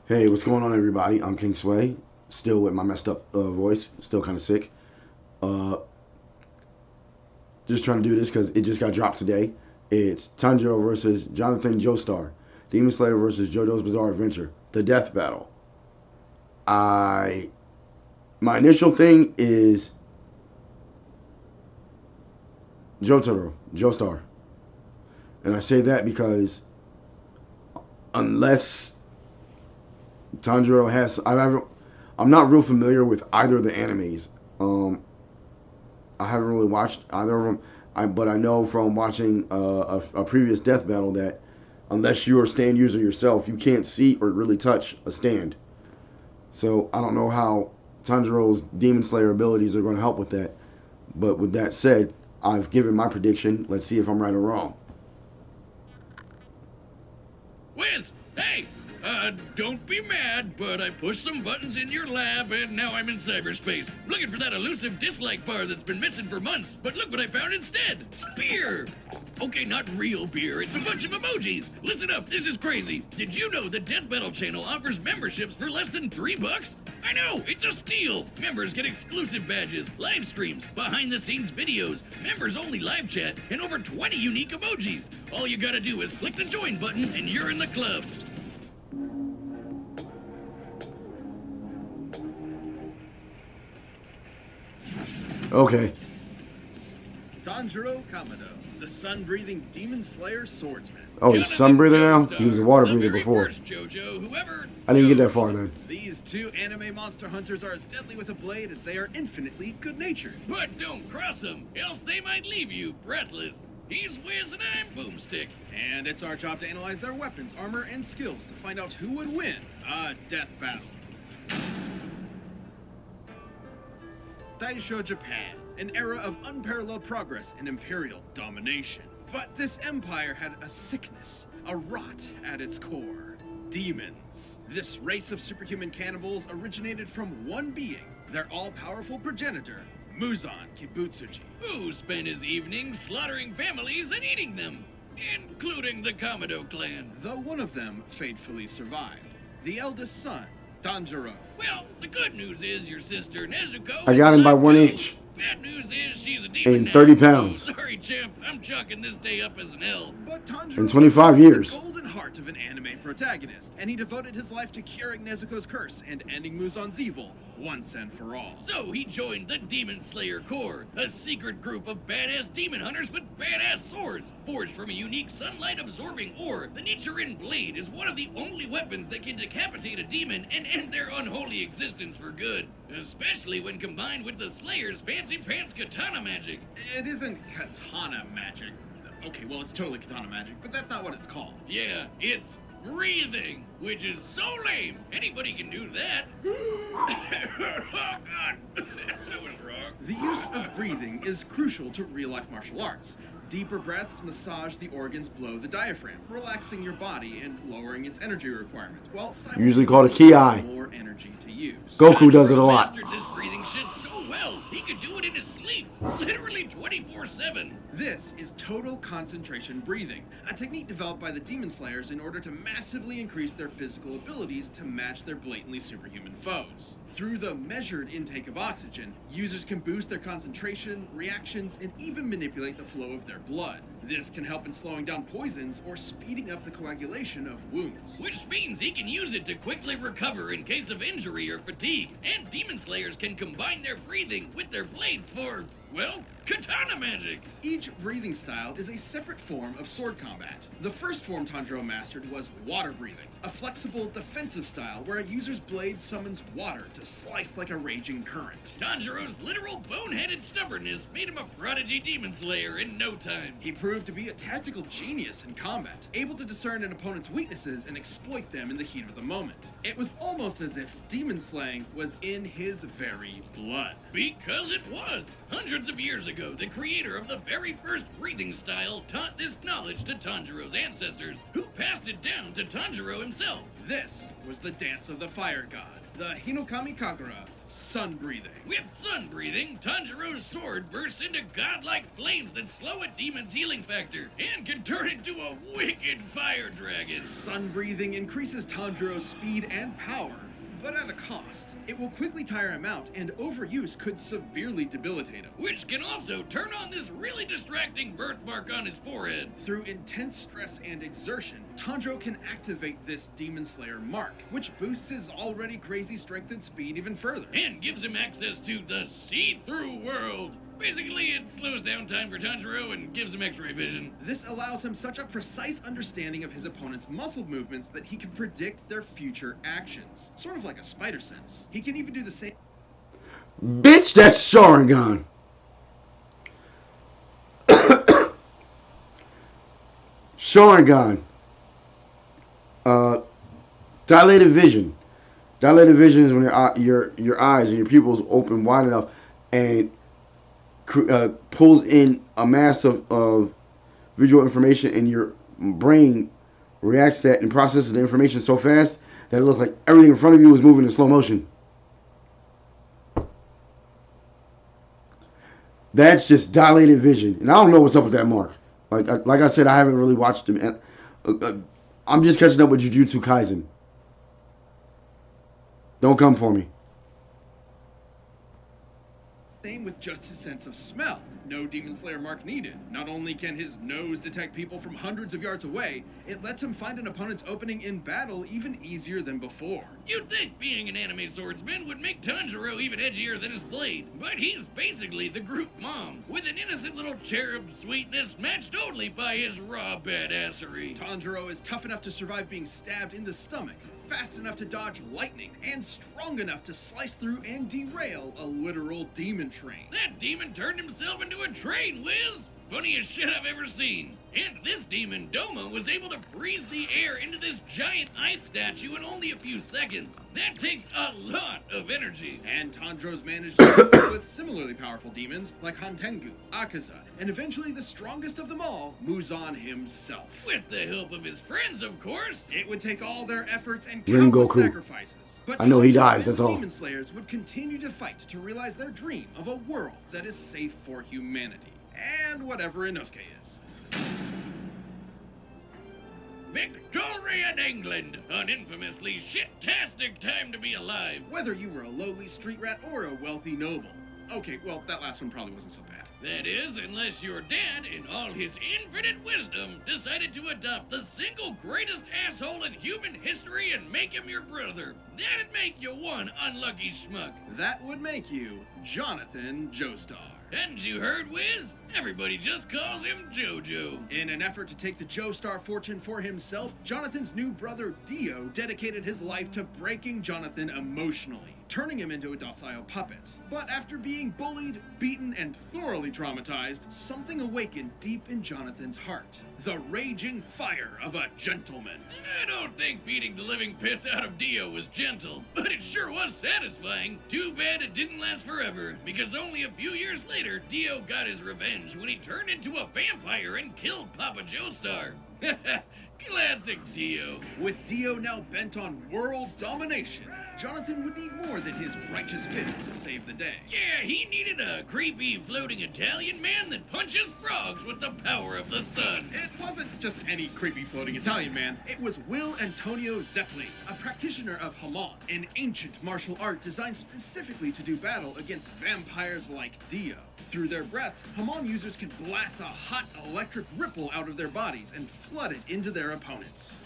Hey, what's going on, everybody? I'm King Sway, still with my messed up voice, still kind of sick. Uh, just trying to do this because it just got dropped today. It's Tanjiro versus Jonathan Joestar, Demon Slayer versus JoJo's Bizarre Adventure, the Death Battle. I My initial thing is Joestar, and I say that because unless Tanjiro has, I'm not real familiar with either of the animes. Um, I haven't really watched either of them, but I know from watching a previous death battle that unless you're a stand user yourself, you can't see or really touch a stand. So I don't know how Tanjiro's Demon Slayer abilities are going to help with that. But with that said, I've given my prediction. Let's see if I'm right or wrong. Wiz, hey! Don't be mad, but I pushed some buttons in your lab and now I'm in cyberspace. Looking for that elusive dislike bar that's been missing for months, but look what I found instead! Beer! Okay, not real beer, it's a bunch of emojis. Listen up, this is crazy. Did you know the Death Battle channel offers memberships for less than $3? I know, it's a steal. Members get exclusive badges, live streams, behind the scenes videos, members only live chat, and over 20 unique emojis. All you gotta do is click the join button and you're in the club. Okay. Tanjiro Kamado, the sun-breathing demon slayer swordsman. Oh, he's sun breather now? Joestar, He was a water the breather very before. first JoJo, whoever I didn't get that Joe- far then. These two anime monster hunters are as deadly with a blade as they are infinitely good-natured. But don't cross them, else they might leave you breathless. He's Wiz and I'm Boomstick. And it's our job to analyze their weapons, armor, and skills to find out who would win a death battle. Taisho Japan, an era of unparalleled progress and imperial domination. But this empire had a sickness, a rot at its core. Demons. This race of superhuman cannibals originated from one being, their all-powerful progenitor, Muzan Kibutsuji. Who spent his evenings slaughtering families and eating them, including the Kamado clan. Though one of them fatefully survived, the eldest son, Tanjiro. Well, the good news is your sister Nezuko I is got him by alive 1 too. inch. Bad news is she's a demon And now. 30 pounds. Oh, sorry, champ. I'm chalking this day up as an L. But Tanjiro In 25 possessed years. the golden heart of an anime protagonist, and he devoted his life to curing Nezuko's curse and ending Muzan's evil once and for all. So he joined the Demon Slayer Corps, a secret group of badass demon hunters with badass swords. Forged from a unique sunlight-absorbing ore, the Nichiren Blade is one of the only weapons that can decapitate a demon and end their unholy existence for good. Especially when combined with the Slayer's fancy pants katana magic. It isn't katana magic. Okay, well, it's totally katana magic, but that's not what it's called. Yeah, it's breathing, which is so lame. Anybody can do that. Oh, God. That was wrong. The use of breathing is crucial to real-life martial arts. Deeper breaths massage the organs below the diaphragm, relaxing your body and lowering its energy requirement, while Usually called a simultaneously ki. more energy to use. Goku does it a lot. Mastered this breathing shit so well, he could do it in his sleep, literally 24/7. This is total concentration breathing, a technique developed by the Demon Slayers in order to massively increase their physical abilities to match their blatantly superhuman foes. Through the measured intake of oxygen, users can boost their concentration, reactions, and even manipulate the flow of their blood. This can help in slowing down poisons or speeding up the coagulation of wounds. Which means he can use it to quickly recover in case of injury or fatigue. And Demon Slayers can combine their breathing with their blades for, well, katana magic. Each breathing style is a separate form of sword combat. The first form Tanjiro mastered was water breathing, a flexible defensive style where a user's blade summons water to slice like a raging current. Tanjiro's literal boneheaded stubbornness made him a prodigy Demon Slayer in no time. He proved to be a tactical genius in combat, able to discern an opponent's weaknesses and exploit them in the heat of the moment. It was almost as if demon slaying was in his very blood. Because it was. Hundreds of years ago, the creator of the very first breathing style taught this knowledge to Tanjiro's ancestors, who passed it down to Tanjiro himself. This was the dance of the fire god, the Hinokami Kagura, sun breathing. With sun breathing, Tanjiro's sword bursts into godlike flames that slow a demon's healing factor and can turn into a wicked fire dragon. Sun breathing increases Tanjiro's speed and power, but at a cost. It will quickly tire him out, and overuse could severely debilitate him. Which can also turn on this really distracting birthmark on his forehead. Through intense stress and exertion, Tanjiro can activate this Demon Slayer mark, which boosts his already crazy strength and speed even further. And gives him access to the see-through world. Basically, it slows down time for Tanjiro and gives him x-ray vision. This allows him such a precise understanding of his opponent's muscle movements that he can predict their future actions. Sort of like a spider sense. He can even do the same. Bitch, that's Sharingan. Sharingan. Dilated vision. Dilated vision is when your eyes and your pupils open wide enough and pulls in a mass of visual information, and your brain reacts to that and processes the information so fast that it looks like everything in front of you is moving in slow motion. That's just dilated vision, and I don't know what's up with that mark. Like I said, I haven't really watched him. I'm just catching up with Jujutsu Kaisen. Don't come for me. Same with just his sense of smell. No Demon Slayer mark needed. Not only can his nose detect people from hundreds of yards away, it lets him find an opponent's opening in battle even easier than before. You'd think being an anime swordsman would make Tanjiro even edgier than his blade, but he's basically the group mom, with an innocent little cherub sweetness matched only by his raw badassery. Tanjiro is tough enough to survive being stabbed in the stomach, fast enough to dodge lightning, and strong enough to slice through and derail a literal demon train. That demon turned himself into a train, Wiz! Funniest shit I've ever seen. And this demon, Doma, was able to freeze the air into this giant ice statue in only a few seconds. That takes a lot of energy. And Tanjiro's managed to deal with similarly powerful demons like Hantengu, Akaza, and eventually the strongest of them all, Muzan himself. With the help of his friends, of course. It would take all their efforts and Rin countless Goku. sacrifices. But I know he Tanjiro dies, and that's all. Demon Slayers would continue to fight to realize their dream of a world that is safe for humanity. And whatever Inosuke is. Victorian England, an infamously shit-tastic time to be alive. Whether you were a lowly street rat or a wealthy noble. Okay, well, that last one probably wasn't so bad. That is, unless your dad, in all his infinite wisdom, decided to adopt the single greatest asshole in human history and make him your brother. That'd make you one unlucky schmuck. That would make you Jonathan Joestar. Hadn't you heard, Wiz? Everybody just calls him JoJo. In an effort to take the Joestar fortune for himself, Jonathan's new brother Dio dedicated his life to breaking Jonathan emotionally, turning him into a docile puppet. But after being bullied, beaten, and thoroughly traumatized, something awakened deep in Jonathan's heart. The raging fire of a gentleman. I don't think beating the living piss out of Dio was gentle, but it sure was satisfying. Too bad it didn't last forever, because only a few years later, Dio got his revenge when he turned into a vampire and killed Papa Joestar. Classic Dio. With Dio now bent on world domination, Jonathan would need more than his righteous fist to save the day. Yeah, he needed a creepy floating Italian man that punches frogs with the power of the sun. It wasn't just any creepy floating Italian man. It was Will Antonio Zeppeli, a practitioner of Hamon, an ancient martial art designed specifically to do battle against vampires like Dio. Through their breaths, Hamon users can blast a hot electric ripple out of their bodies and flood it into their opponents.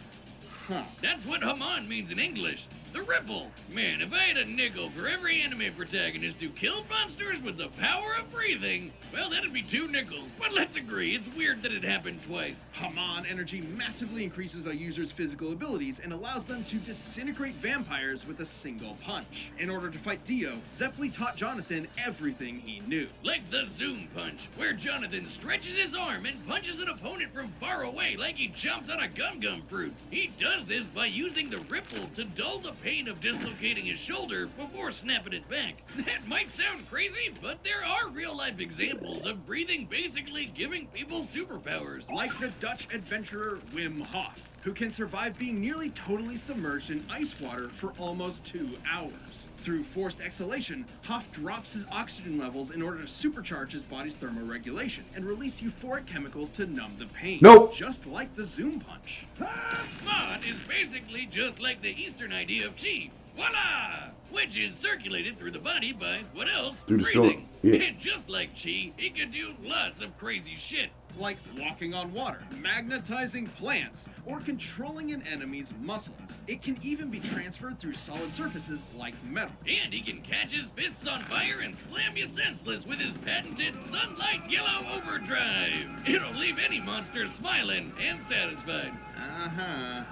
Huh. That's what Hamon means in English. The ripple. Man, if I had a nickel for every anime protagonist who killed monsters with the power of breathing, well, that'd be 2 nickels. But let's agree, it's weird that it happened twice. Hamon energy massively increases a user's physical abilities and allows them to disintegrate vampires with a single punch. In order to fight Dio, Zeppeli taught Jonathan everything he knew. Like the zoom punch, where Jonathan stretches his arm and punches an opponent from far away like he jumped on a gum-gum fruit. He does this by using the ripple to dull the pain of dislocating his shoulder before snapping it back. That might sound crazy, but there are real-life examples of breathing basically giving people superpowers. Like the Dutch adventurer Wim Hof. who can survive being nearly totally submerged in ice water for almost 2 hours. Through forced exhalation, Hoff drops his oxygen levels in order to supercharge his body's thermoregulation and release euphoric chemicals to numb the pain. Nope. Just like the Zoom Punch. Mod is basically just like the Eastern idea of chi. Voila! Which is circulated through the body by, what else? Through the Breathing. skull, yeah. And just like chi, it can do lots of crazy shit. Like walking on water, magnetizing plants, or controlling an enemy's muscles. It can even be transferred through solid surfaces like metal. And he can catch his fists on fire and slam you senseless with his patented Sunlight Yellow Overdrive. It'll leave any monster smiling and satisfied. Uh-huh.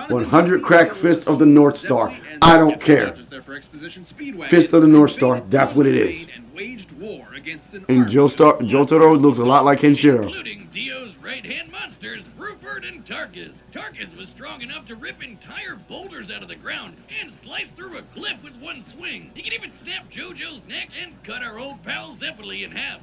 100 crack fist of the North Star. I don't care. Fist of the North Star. That's what it is. And Joestar looks a lot like Kenshiro. Including Dio's right-hand monsters, Rupert and Tarkus. Tarkus was strong enough to rip entire boulders out of the ground and slice through a cliff with one swing. He could even snap JoJo's neck and cut our old pal Zeppeli in half.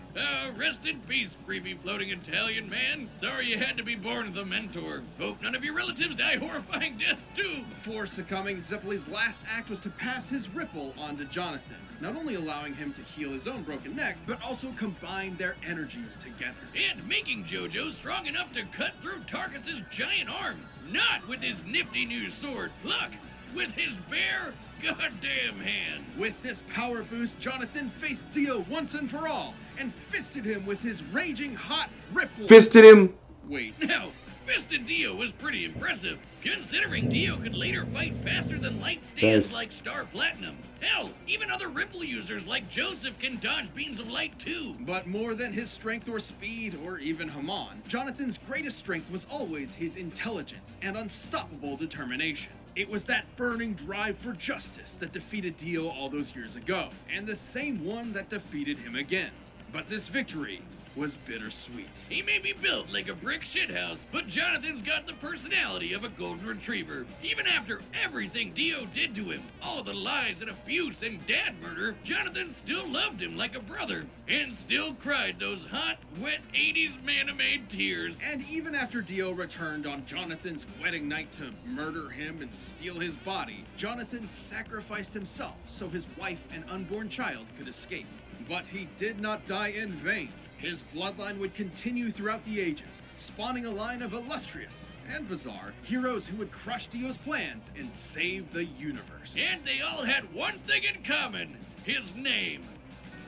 Rest in peace, creepy floating Italian man. Sorry you had to be born the mentor. Hope none of your relatives die horrifying death too. Before succumbing, Zeppeli's last act was to pass his ripple onto Jonathan, not only allowing him to heal his own broken neck, but also combine their energies together. And making JoJo strong enough to cut through Tarkus's giant arm. Not with his nifty new sword, Pluck, with his bare goddamn hand. With this power boost, Jonathan faced Dio once and for all, and fisted him with his raging hot ripple. Fisted him. Wait. Now, fisted Dio was pretty impressive, considering Dio could later fight faster than light stands Yes. like Star Platinum. Hell, even other Ripple users like Joseph can dodge beams of light too. But more than his strength or speed, or even Haman, Jonathan's greatest strength was always his intelligence and unstoppable determination. It was that burning drive for justice that defeated Dio all those years ago, and the same one that defeated him again. But this victory was bittersweet. He may be built like a brick shithouse, but Jonathan's got the personality of a golden retriever. Even after everything Dio did to him, all the lies and abuse and dad murder, Jonathan still loved him like a brother, and still cried those hot, wet 80s man-made tears. And even after Dio returned on Jonathan's wedding night to murder him and steal his body, Jonathan sacrificed himself so his wife and unborn child could escape. But he did not die in vain. His bloodline would continue throughout the ages, spawning a line of illustrious and bizarre heroes who would crush Dio's plans and save the universe. And they all had one thing in common. His name,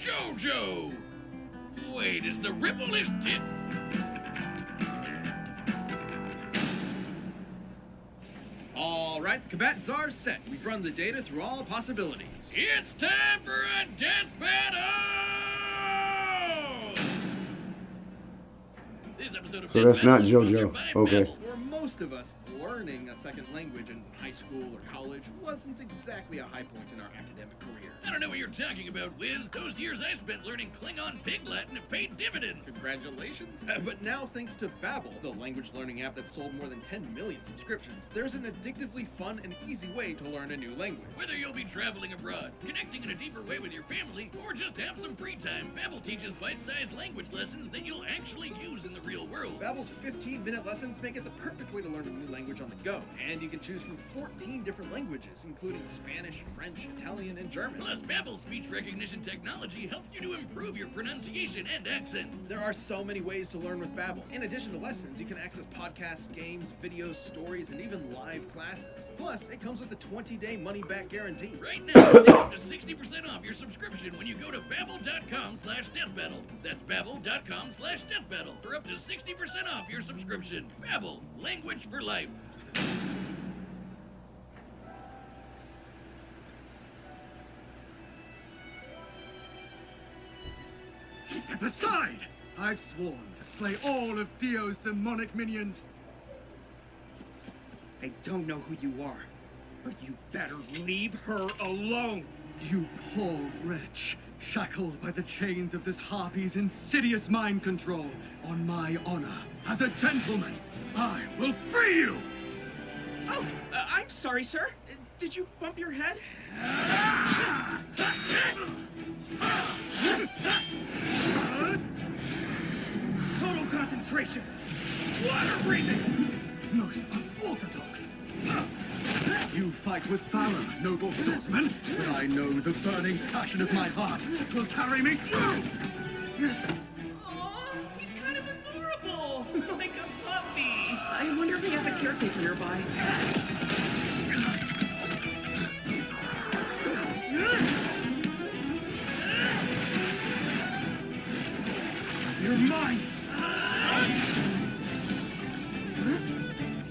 JoJo. Wait, is the ripple his tip? All right, the combatants are set. We've run the data through all possibilities. It's time for a death battle! This episode of So Death that's not Battle is JoJo. sponsored by Okay. Babbel. For most of us, learning a second language in high school or college wasn't exactly a high point in our academic career. I don't know what you're talking about, Wiz. Those years I spent learning Klingon Pig Latin have paid dividends. Congratulations. But now, thanks to Babbel, the language learning app that sold more than 10 million subscriptions, there's an addictively fun and easy way to learn a new language. Whether you'll be traveling abroad, connecting in a deeper way with your family, or just have some free time, Babbel teaches bite-sized language lessons that you'll actually use in the real world. Babbel's 15-minute lessons make it the perfect way to learn a new language on the go, and you can choose from 14 different languages, including Spanish, French, Italian, and German. Plus, Babbel's speech recognition technology helps you to improve your pronunciation and accent. There are so many ways to learn with Babbel. In addition to lessons, you can access podcasts, games, videos, stories, and even live classes. Plus, it comes with a 20-day money-back guarantee. Right now, save up to 60% off your subscription when you go to babbel.com/deathbattle. That's babbel.com/deathbattle for up to 60% off your subscription. Babbel, language for life. Step aside! I've sworn to slay all of Dio's demonic minions. I don't know who you are, but you better leave her alone! You poor wretch, shackled by the chains of this harpy's insidious mind control. On my honor, as a gentleman, I will free you! Oh, I'm sorry, sir. Did you bump your head? Total concentration! Water breathing! Most unorthodox. You fight with valor, noble swordsman, but I know the burning passion of my heart will carry me through. Aw, he's kind of adorable. Like a puppy. I wonder if he has a caretaker nearby. You're mine!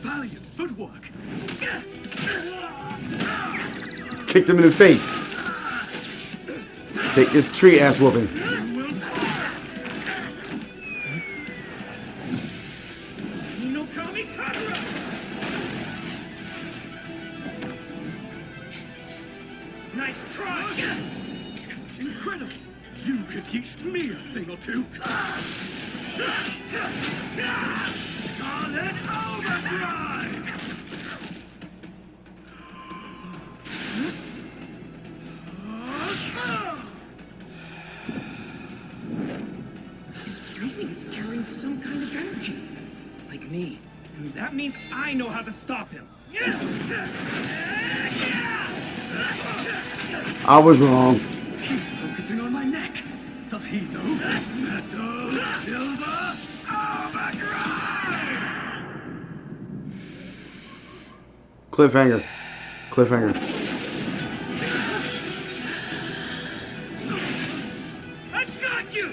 Valiant footwork! Kicked him in the face. Take this tree ass whooping. No kamikaze! Nice try! Incredible! You could teach me a thing or two. Scarlet Overdrive! His breathing is carrying some kind of energy. Like me. And that means I know how to stop him. I was wrong. He's focusing on my neck. Does he know? Metal Silver Overdrive! Cliffhanger. Cliffhanger. I got you!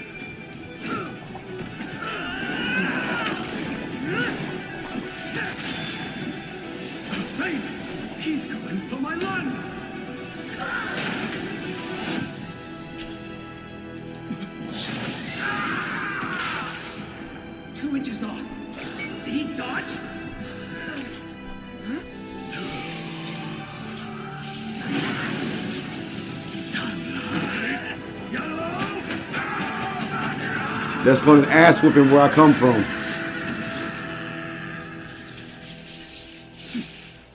Wait! He's going for my lungs! 2 inches off. Did he dodge? That's one ass whooping where I come from.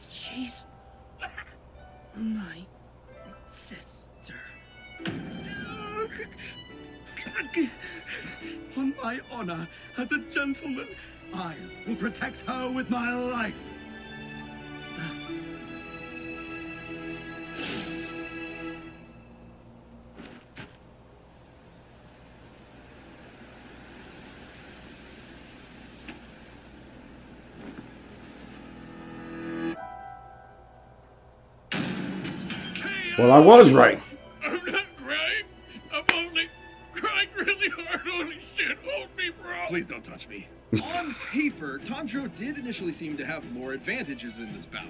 She's my sister. On my honor as a gentleman, I will protect her with my life. Well, I was right. I'm not crying. I'm only crying really hard. Holy shit, hold me, bro. Please don't touch me. On paper, Tanjiro did initially seem to have more advantages in this bout.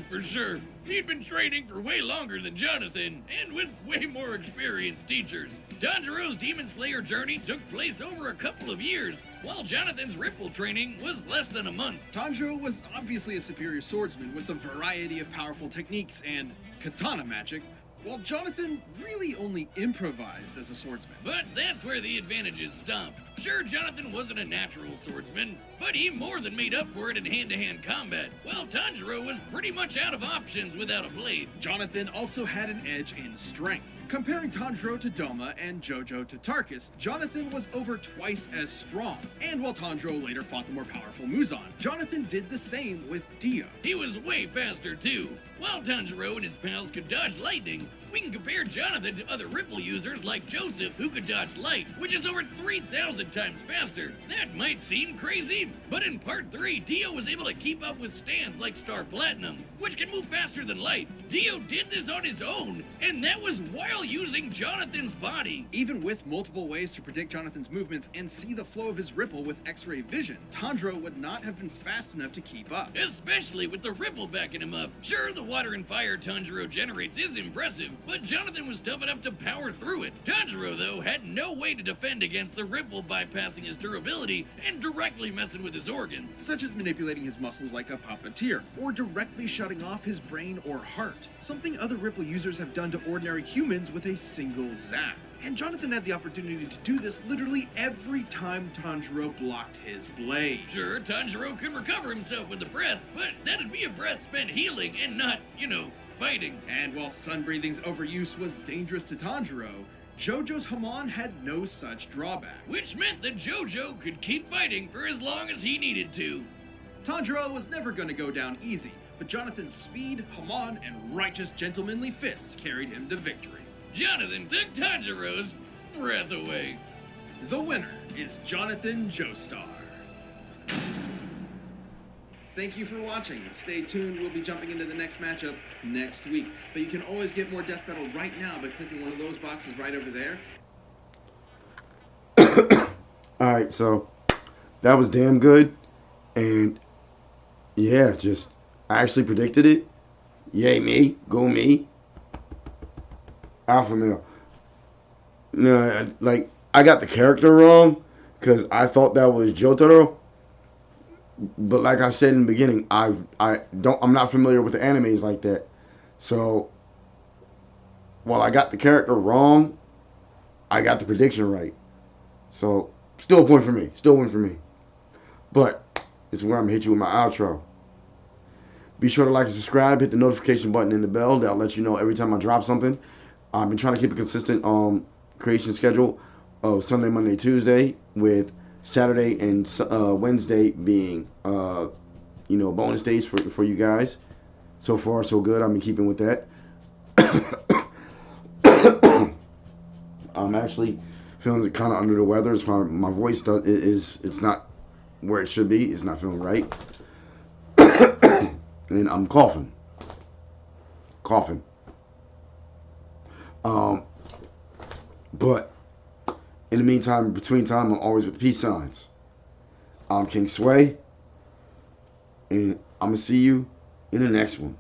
For sure. He'd been training for way longer than Jonathan, and with way more experienced teachers. Tanjiro's Demon Slayer journey took place over a couple of years, while Jonathan's Ripple training was less than a month. Tanjiro was obviously a superior swordsman with a variety of powerful techniques and katana magic, while Jonathan really only improvised as a swordsman. But that's where the advantages stopped. Sure, Jonathan wasn't a natural swordsman, but he more than made up for it in hand-to-hand combat, while Tanjiro was pretty much out of options without a blade. Jonathan also had an edge in strength. Comparing Tanjiro to Doma and JoJo to Tarkus, Jonathan was over twice as strong. And while Tanjiro later fought the more powerful Muzan, Jonathan did the same with Dio. He was way faster too. While Tanjiro and his pals could dodge lightning, we can compare Jonathan to other Ripple users like Joseph, who could dodge light, which is over 3,000 times faster. That might seem crazy, but in Part 3, Dio was able to keep up with stands like Star Platinum, which can move faster than light. Dio did this on his own, and that was while using Jonathan's body. Even with multiple ways to predict Jonathan's movements and see the flow of his Ripple with X-ray vision, Tanjiro would not have been fast enough to keep up. Especially with the Ripple backing him up. Sure, the water and fire Tanjiro generates is impressive, but Jonathan was tough enough to power through it. Tanjiro, though, had no way to defend against the Ripple bypassing his durability and directly messing with his organs. Such as manipulating his muscles like a puppeteer, or directly shutting off his brain or heart, something other Ripple users have done to ordinary humans with a single zap. And Jonathan had the opportunity to do this literally every time Tanjiro blocked his blade. Sure, Tanjiro could recover himself with the breath, but that'd be a breath spent healing and not, fighting. And while sun breathing's overuse was dangerous to Tanjiro, JoJo's Hamon had no such drawback. Which meant that JoJo could keep fighting for as long as he needed to. Tanjiro was never going to go down easy, but Jonathan's speed, Haman, and righteous gentlemanly fists carried him to victory. Jonathan took Tanjiro's breath away. The winner is Jonathan Joestar. Thank you for watching. Stay tuned, we'll be jumping into the next matchup next week. But you can always get more Death Battle right now by clicking one of those boxes right over there. Alright, so that was damn good. And yeah, just I actually predicted it. Yay me, go me. Alpha male. No, like I got the character wrong because I thought that was Jotaro. But like I said in the beginning, I'm not familiar with the animes like that. So while I got the character wrong, I got the prediction right. So still a point for me. Still a win for me. But this is where I'm gonna hit you with my outro. Be sure to like and subscribe, hit the notification button and the bell. That'll let you know every time I drop something. I've been trying to keep a consistent creation schedule of Sunday, Monday, Tuesday, with Saturday and Wednesday being bonus days for you guys. So far so good. I've been keeping with that. I'm actually feeling kind of under the weather. It's my voice it's not where it should be. It's not feeling right. And I'm coughing. But in the meantime, between time, I'm always with the peace signs. I'm King Sway, and I'm going to see you in the next one.